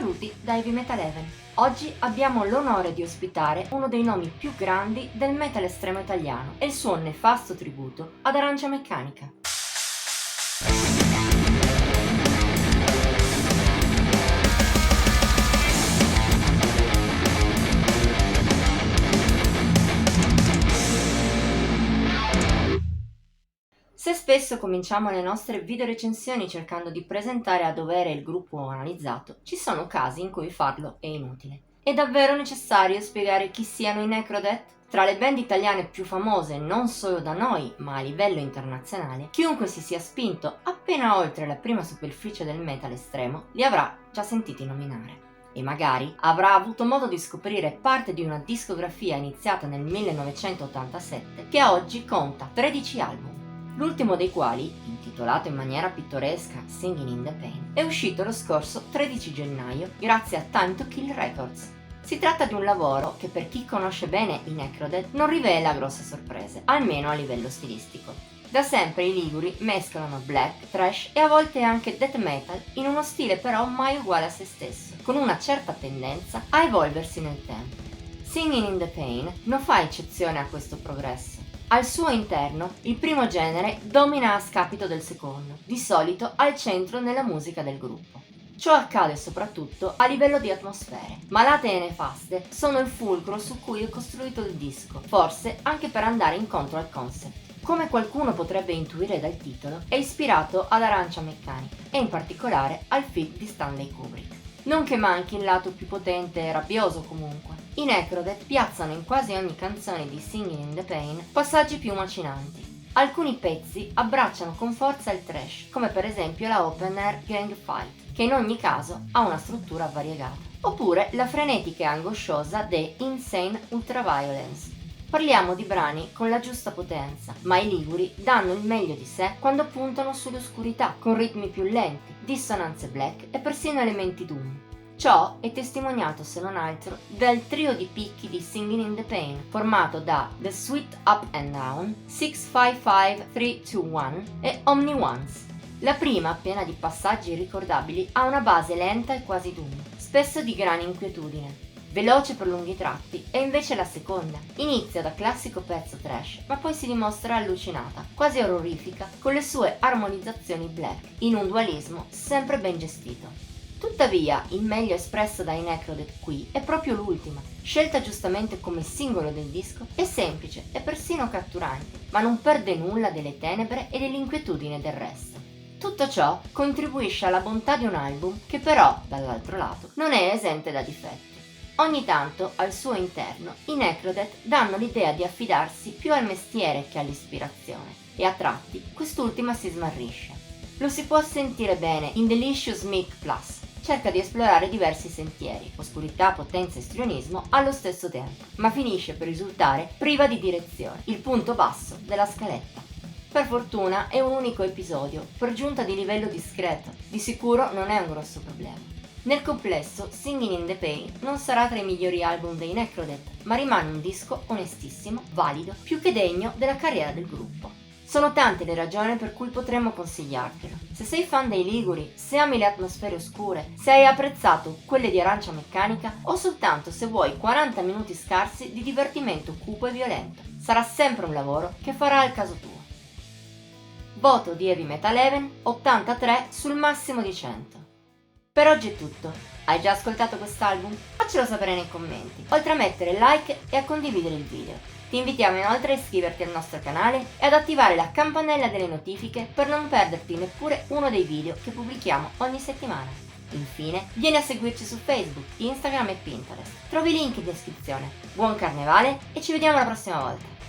Benvenuti da Heavy Metal Heaven. Oggi abbiamo l'onore di ospitare uno dei nomi più grandi del metal estremo italiano e il suo nefasto tributo ad Arancia Meccanica. Se spesso cominciamo le nostre video recensioni cercando di presentare a dovere il gruppo analizzato, ci sono casi in cui farlo è inutile. È davvero necessario spiegare chi siano i Necrodeath? Tra le band italiane più famose non solo da noi, ma a livello internazionale, chiunque si sia spinto appena oltre la prima superficie del metal estremo li avrà già sentiti nominare. E magari avrà avuto modo di scoprire parte di una discografia iniziata nel 1987 che a oggi conta 13 album. L'ultimo dei quali, intitolato in maniera pittoresca Singing in the Pain, è uscito lo scorso 13 gennaio grazie a Time to Kill Records. Si tratta di un lavoro che per chi conosce bene i Necrodeath non rivela grosse sorprese, almeno a livello stilistico. Da sempre i liguri mescolano black, thrash e a volte anche death metal in uno stile però mai uguale a se stesso, con una certa tendenza a evolversi nel tempo. Singing in the Pain non fa eccezione a questo progresso. Al suo interno, il primo genere domina a scapito del secondo, di solito al centro nella musica del gruppo. Ciò accade soprattutto a livello di atmosfere. Malate e nefaste sono il fulcro su cui è costruito il disco, forse anche per andare incontro al concept. Come qualcuno potrebbe intuire dal titolo, è ispirato ad Arancia Meccanica e in particolare al film di Stanley Kubrick. Non che manchi il lato più potente e rabbioso comunque. I Necrodeath piazzano in quasi ogni canzone di Singing in the Pain passaggi più macinanti. Alcuni pezzi abbracciano con forza il thrash, come per esempio la opener Gang Fight, che in ogni caso ha una struttura variegata. Oppure la frenetica e angosciosa The Insane Ultraviolence. Parliamo di brani con la giusta potenza, ma i liguri danno il meglio di sé quando puntano sull'oscurità, con ritmi più lenti, dissonanze black e persino elementi doom. Ciò è testimoniato se non altro dal trio di picchi di Singing in the Pain, formato da The Sweet Up and Down, 655-321 e Omni Ones. La prima, piena di passaggi ricordabili, ha una base lenta e quasi doom, spesso di grande inquietudine. Veloce per lunghi tratti, e invece la seconda inizia da classico pezzo trash, ma poi si dimostra allucinata, quasi orrorifica, con le sue armonizzazioni black, in un dualismo sempre ben gestito. Tuttavia, il meglio espresso dai Necrodeath qui è proprio l'ultima, scelta giustamente come singolo del disco, è semplice e persino catturante, ma non perde nulla delle tenebre e dell'inquietudine del resto. Tutto ciò contribuisce alla bontà di un album che però, dall'altro lato, non è esente da difetti. Ogni tanto, al suo interno, i Necrodeath danno l'idea di affidarsi più al mestiere che all'ispirazione, e a tratti quest'ultima si smarrisce. Lo si può sentire bene in Delicious Meek Plus. Cerca di esplorare diversi sentieri, oscurità, potenza e istrionismo allo stesso tempo, ma finisce per risultare priva di direzione, il punto basso della scaletta. Per fortuna è un unico episodio, per giunta di livello discreto, di sicuro non è un grosso problema. Nel complesso, Singing in the Pain non sarà tra i migliori album dei Necrodeath, ma rimane un disco onestissimo, valido, più che degno della carriera del gruppo. Sono tante le ragioni per cui potremmo consigliartelo. Se sei fan dei Liguri, se ami le atmosfere oscure, se hai apprezzato quelle di Arancia Meccanica o soltanto se vuoi 40 minuti scarsi di divertimento cupo e violento, sarà sempre un lavoro che farà al caso tuo. Voto di Heavy Metal Heaven 83 sul massimo di 100. Per oggi è tutto. Hai già ascoltato quest'album? Faccelo sapere nei commenti, oltre a mettere like e a condividere il video. Ti invitiamo inoltre a iscriverti al nostro canale e ad attivare la campanella delle notifiche per non perderti neppure uno dei video che pubblichiamo ogni settimana. Infine, vieni a seguirci su Facebook, Instagram e Pinterest. Trovi i link in descrizione. Buon carnevale e ci vediamo la prossima volta!